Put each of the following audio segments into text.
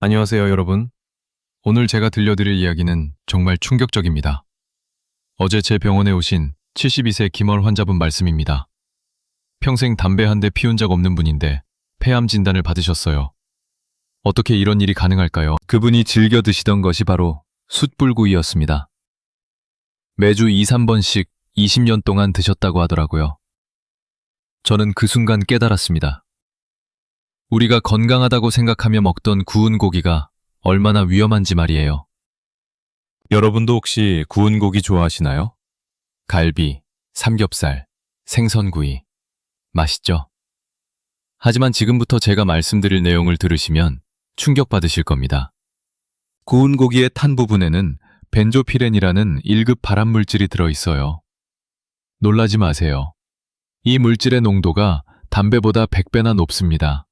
안녕하세요, 여러분. 오늘 제가 들려드릴 이야기는 정말 충격적입니다. 어제 제 병원에 오신 72세 김월 환자분 말씀입니다. 평생 담배 한 대 피운 적 없는 분인데 폐암 진단을 받으셨어요. 어떻게 이런 일이 가능할까요? 그분이 즐겨 드시던 것이 바로 숯불구이였습니다. 매주 2, 3번씩 20년 동안 드셨다고 하더라고요. 저는 그 순간 깨달았습니다. 우리가 건강하다고 생각하며 먹던 구운 고기가 얼마나 위험한지 말이에요. 여러분도 혹시 구운 고기 좋아하시나요? 갈비, 삼겹살, 생선구이. 맛있죠? 하지만 지금부터 제가 말씀드릴 내용을 들으시면 충격받으실 겁니다. 구운 고기의 탄 부분에는 벤조피렌이라는 1급 발암물질이 들어있어요. 놀라지 마세요. 이 물질의 농도가 담배보다 100배나 높습니다.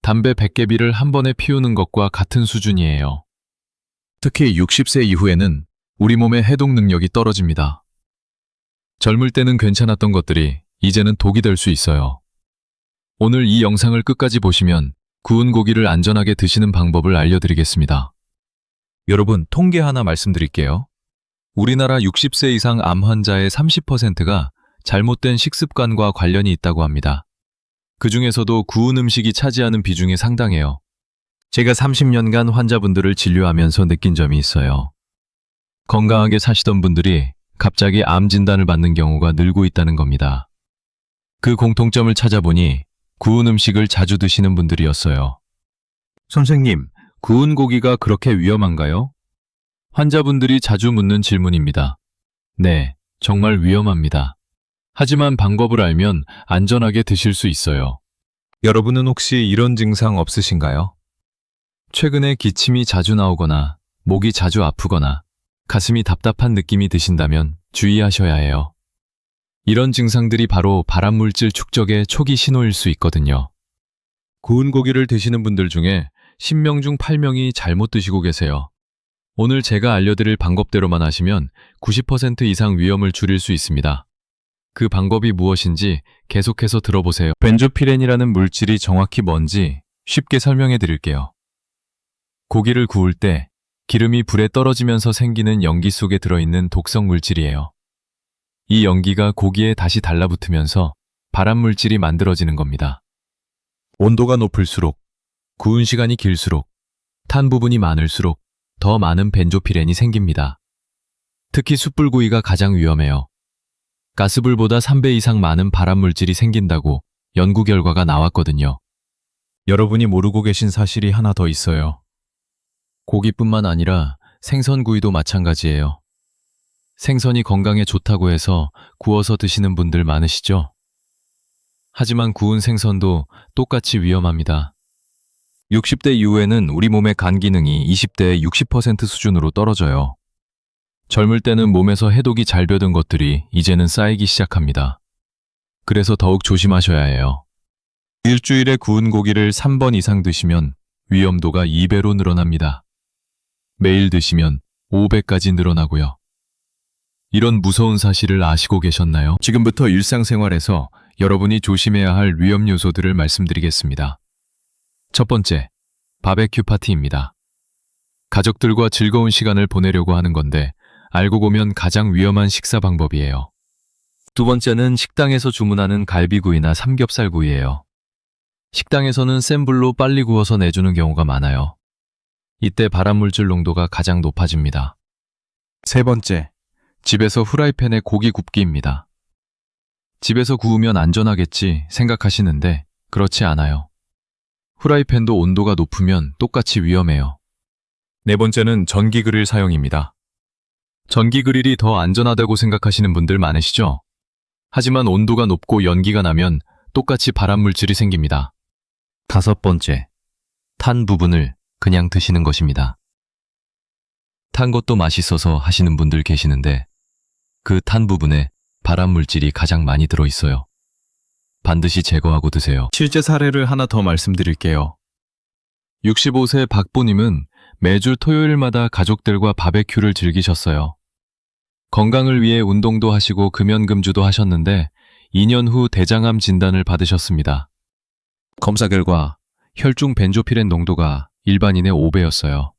담배 100개비를 한 번에 피우는 것과 같은 수준이에요. 특히 60세 이후에는 우리 몸의 해독 능력이 떨어집니다. 젊을 때는 괜찮았던 것들이 이제는 독이 될 수 있어요. 오늘 이 영상을 끝까지 보시면 구운 고기를 안전하게 드시는 방법을 알려드리겠습니다. 여러분, 통계 하나 말씀드릴게요. 우리나라 60세 이상 암 환자의 30%가 잘못된 식습관과 관련이 있다고 합니다. 그 중에서도 구운 음식이 차지하는 비중이 상당해요. 제가 30년간 환자분들을 진료하면서 느낀 점이 있어요. 건강하게 사시던 분들이 갑자기 암 진단을 받는 경우가 늘고 있다는 겁니다. 그 공통점을 찾아보니 구운 음식을 자주 드시는 분들이었어요. 선생님, 구운 고기가 그렇게 위험한가요? 환자분들이 자주 묻는 질문입니다. 네, 정말 위험합니다. 하지만 방법을 알면 안전하게 드실 수 있어요. 여러분은 혹시 이런 증상 없으신가요? 최근에 기침이 자주 나오거나 목이 자주 아프거나 가슴이 답답한 느낌이 드신다면 주의하셔야 해요. 이런 증상들이 바로 발암물질 축적의 초기 신호일 수 있거든요. 구운 고기를 드시는 분들 중에 10명 중 8명이 잘못 드시고 계세요. 오늘 제가 알려드릴 방법대로만 하시면 90% 이상 위험을 줄일 수 있습니다. 그 방법이 무엇인지 계속해서 들어보세요. 벤조피렌이라는 물질이 정확히 뭔지 쉽게 설명해 드릴게요. 고기를 구울 때 기름이 불에 떨어지면서 생기는 연기 속에 들어있는 독성 물질이에요. 이 연기가 고기에 다시 달라붙으면서 발암물질이 만들어지는 겁니다. 온도가 높을수록, 구운 시간이 길수록, 탄 부분이 많을수록 더 많은 벤조피렌이 생깁니다. 특히 숯불구이가 가장 위험해요. 가스불보다 3배 이상 많은 발암물질이 생긴다고 연구 결과가 나왔거든요. 여러분이 모르고 계신 사실이 하나 더 있어요. 고기뿐만 아니라 생선구이도 마찬가지예요. 생선이 건강에 좋다고 해서 구워서 드시는 분들 많으시죠? 하지만 구운 생선도 똑같이 위험합니다. 60대 이후에는 우리 몸의 간 기능이 20대의 60% 수준으로 떨어져요. 젊을 때는 몸에서 해독이 잘 되던 것들이 이제는 쌓이기 시작합니다. 그래서 더욱 조심하셔야 해요. 일주일에 구운 고기를 3번 이상 드시면 위험도가 2배로 늘어납니다. 매일 드시면 5배까지 늘어나고요. 이런 무서운 사실을 아시고 계셨나요? 지금부터 일상생활에서 여러분이 조심해야 할 위험 요소들을 말씀드리겠습니다. 첫 번째, 바베큐 파티입니다. 가족들과 즐거운 시간을 보내려고 하는 건데 알고 보면 가장 위험한 식사 방법이에요. 두 번째는 식당에서 주문하는 갈비구이나 삼겹살구이예요. 식당에서는 센 불로 빨리 구워서 내주는 경우가 많아요. 이때 발암물질 농도가 가장 높아집니다. 세 번째, 집에서 후라이팬에 고기 굽기입니다. 집에서 구우면 안전하겠지 생각하시는데 그렇지 않아요. 후라이팬도 온도가 높으면 똑같이 위험해요. 네 번째는 전기 그릴 사용입니다. 전기 그릴이 더 안전하다고 생각하시는 분들 많으시죠? 하지만 온도가 높고 연기가 나면 똑같이 발암물질이 생깁니다. 다섯 번째, 탄 부분을 그냥 드시는 것입니다. 탄 것도 맛있어서 하시는 분들 계시는데 그 탄 부분에 발암물질이 가장 많이 들어있어요. 반드시 제거하고 드세요. 실제 사례를 하나 더 말씀드릴게요. 65세 박보님은 매주 토요일마다 가족들과 바베큐를 즐기셨어요. 건강을 위해 운동도 하시고 금연금주도 하셨는데 2년 후 대장암 진단을 받으셨습니다. 검사 결과 혈중 벤조피렌 농도가 일반인의 5배였어요.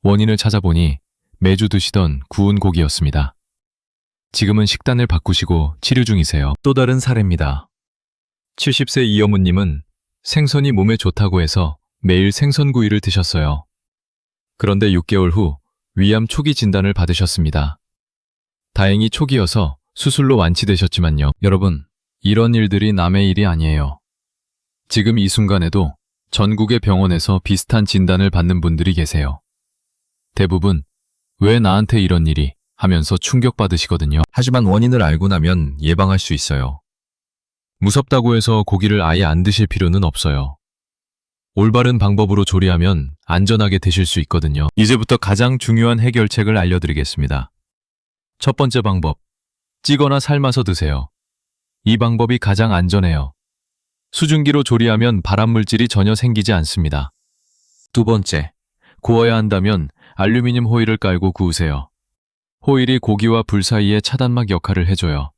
원인을 찾아보니 매주 드시던 구운 고기였습니다. 지금은 식단을 바꾸시고 치료 중이세요. 또 다른 사례입니다. 70세 이 어머님은 생선이 몸에 좋다고 해서 매일 생선구이를 드셨어요. 그런데 6개월 후 위암 초기 진단을 받으셨습니다. 다행히 초기여서 수술로 완치되셨지만요. 여러분, 이런 일들이 남의 일이 아니에요. 지금 이 순간에도 전국의 병원에서 비슷한 진단을 받는 분들이 계세요. 대부분 왜 나한테 이런 일이 하면서 충격받으시거든요. 하지만 원인을 알고 나면 예방할 수 있어요. 무섭다고 해서 고기를 아예 안 드실 필요는 없어요. 올바른 방법으로 조리하면 안전하게 드실 수 있거든요. 이제부터 가장 중요한 해결책을 알려드리겠습니다. 첫 번째 방법, 찌거나 삶아서 드세요. 이 방법이 가장 안전해요. 수증기로 조리하면 발암물질이 전혀 생기지 않습니다. 두 번째, 구워야 한다면 알루미늄 호일을 깔고 구우세요. 호일이 고기와 불 사이에 차단막 역할을 해줘요.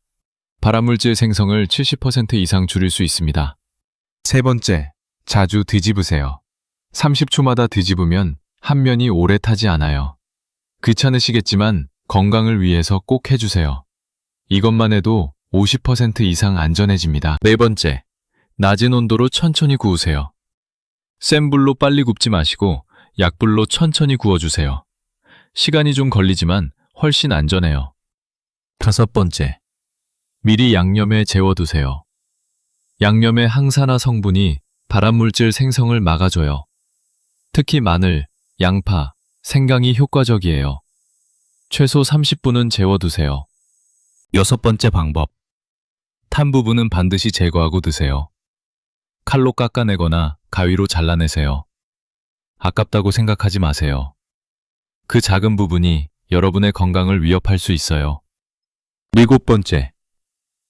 발암물질 생성을 70% 이상 줄일 수 있습니다. 세 번째, 자주 뒤집으세요. 30초마다 뒤집으면 한 면이 오래 타지 않아요. 귀찮으시겠지만 건강을 위해서 꼭 해주세요. 이것만 해도 50% 이상 안전해집니다. 네 번째, 낮은 온도로 천천히 구우세요. 센 불로 빨리 굽지 마시고 약불로 천천히 구워주세요. 시간이 좀 걸리지만 훨씬 안전해요. 다섯 번째, 미리 양념에 재워두세요. 양념의 항산화 성분이 발암물질 생성을 막아줘요. 특히 마늘, 양파, 생강이 효과적이에요. 최소 30분은 재워두세요. 여섯 번째 방법, 탄 부분은 반드시 제거하고 드세요. 칼로 깎아내거나 가위로 잘라내세요. 아깝다고 생각하지 마세요. 그 작은 부분이 여러분의 건강을 위협할 수 있어요. 일곱 번째,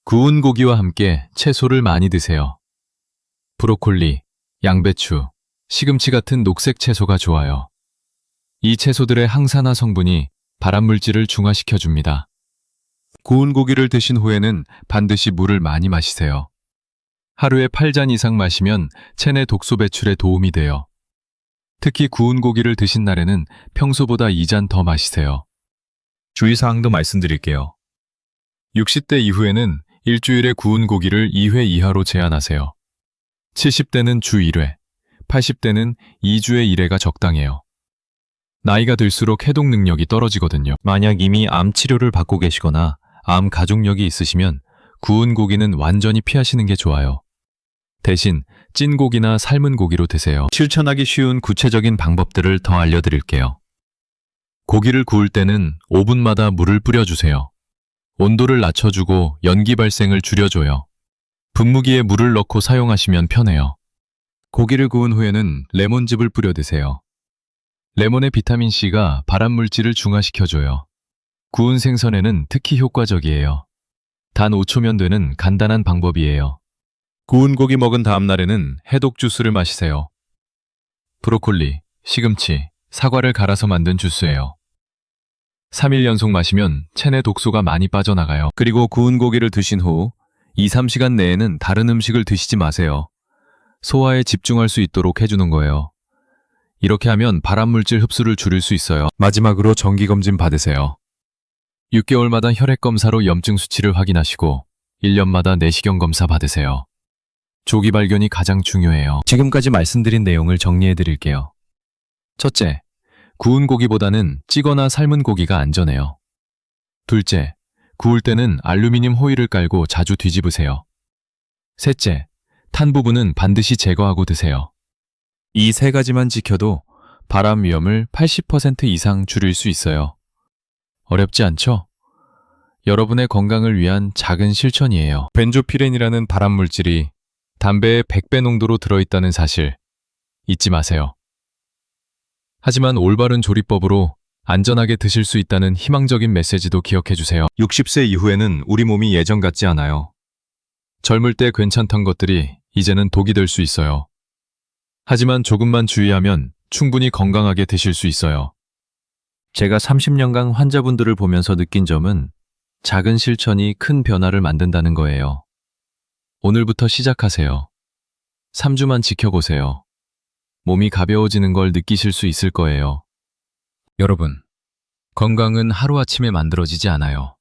구운 고기와 함께 채소를 많이 드세요. 브로콜리, 양배추, 시금치 같은 녹색 채소가 좋아요. 이 채소들의 항산화 성분이 발암물질을 중화시켜줍니다. 구운 고기를 드신 후에는 반드시 물을 많이 마시세요. 하루에 8잔 이상 마시면 체내 독소 배출에 도움이 돼요. 특히 구운 고기를 드신 날에는 평소보다 2잔 더 마시세요. 주의사항도 말씀드릴게요. 60대 이후에는 일주일에 구운 고기를 2회 이하로 제한하세요. 70대는 주 1회, 80대는 2주에 1회가 적당해요. 나이가 들수록 해독 능력이 떨어지거든요. 만약 이미 암 치료를 받고 계시거나 암 가족력이 있으시면 구운 고기는 완전히 피하시는 게 좋아요. 대신 찐 고기나 삶은 고기로 드세요. 실천하기 쉬운 구체적인 방법들을 더 알려드릴게요. 고기를 구울 때는 5분마다 물을 뿌려주세요. 온도를 낮춰주고 연기 발생을 줄여줘요. 분무기에 물을 넣고 사용하시면 편해요. 고기를 구운 후에는 레몬즙을 뿌려 드세요. 레몬의 비타민C가 발암물질을 중화시켜줘요. 구운 생선에는 특히 효과적이에요. 단 5초면 되는 간단한 방법이에요. 구운 고기 먹은 다음 날에는 해독 주스를 마시세요. 브로콜리, 시금치, 사과를 갈아서 만든 주스예요. 3일 연속 마시면 체내 독소가 많이 빠져나가요. 그리고 구운 고기를 드신 후 2-3시간 내에는 다른 음식을 드시지 마세요. 소화에 집중할 수 있도록 해주는 거예요. 이렇게 하면 발암물질 흡수를 줄일 수 있어요. 마지막으로 정기검진 받으세요. 6개월마다 혈액검사로 염증 수치를 확인하시고 1년마다 내시경 검사 받으세요. 조기 발견이 가장 중요해요. 지금까지 말씀드린 내용을 정리해 드릴게요. 첫째, 구운 고기보다는 찌거나 삶은 고기가 안전해요. 둘째, 구울 때는 알루미늄 호일을 깔고 자주 뒤집으세요. 셋째, 탄 부분은 반드시 제거하고 드세요. 이 세 가지만 지켜도 발암 위험을 80% 이상 줄일 수 있어요. 어렵지 않죠? 여러분의 건강을 위한 작은 실천이에요. 벤조피렌이라는 발암물질이 담배의 100배 농도로 들어있다는 사실 잊지 마세요. 하지만 올바른 조리법으로 안전하게 드실 수 있다는 희망적인 메시지도 기억해 주세요. 60세 이후에는 우리 몸이 예전 같지 않아요. 젊을 때 괜찮던 것들이 이제는 독이 될 수 있어요. 하지만 조금만 주의하면 충분히 건강하게 드실 수 있어요. 제가 30년간 환자분들을 보면서 느낀 점은 작은 실천이 큰 변화를 만든다는 거예요. 오늘부터 시작하세요. 3주만 지켜보세요. 몸이 가벼워지는 걸 느끼실 수 있을 거예요. 여러분, 건강은 하루아침에 만들어지지 않아요.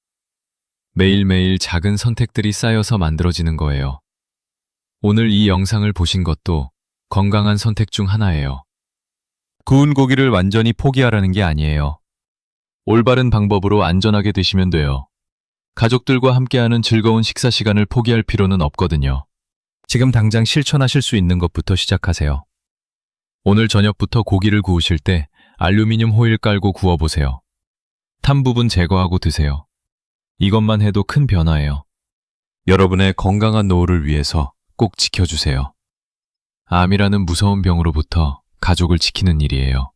매일매일 작은 선택들이 쌓여서 만들어지는 거예요. 오늘 이 영상을 보신 것도 건강한 선택 중 하나예요. 구운 고기를 완전히 포기하라는 게 아니에요. 올바른 방법으로 안전하게 드시면 돼요. 가족들과 함께하는 즐거운 식사 시간을 포기할 필요는 없거든요. 지금 당장 실천하실 수 있는 것부터 시작하세요. 오늘 저녁부터 고기를 구우실 때 알루미늄 호일 깔고 구워보세요. 탄 부분 제거하고 드세요. 이것만 해도 큰 변화예요. 여러분의 건강한 노후를 위해서 꼭 지켜주세요. 암이라는 무서운 병으로부터 가족을 지키는 일이에요.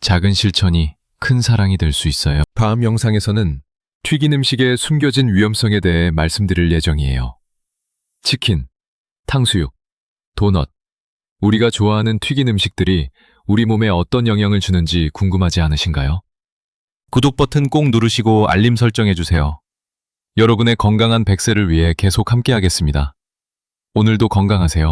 작은 실천이 큰 사랑이 될 수 있어요. 다음 영상에서는 튀긴 음식의 숨겨진 위험성에 대해 말씀드릴 예정이에요. 치킨, 탕수육, 도넛. 우리가 좋아하는 튀긴 음식들이 우리 몸에 어떤 영향을 주는지 궁금하지 않으신가요? 구독 버튼 꼭 누르시고 알림 설정해주세요. 여러분의 건강한 100세를 위해 계속 함께하겠습니다. 오늘도 건강하세요.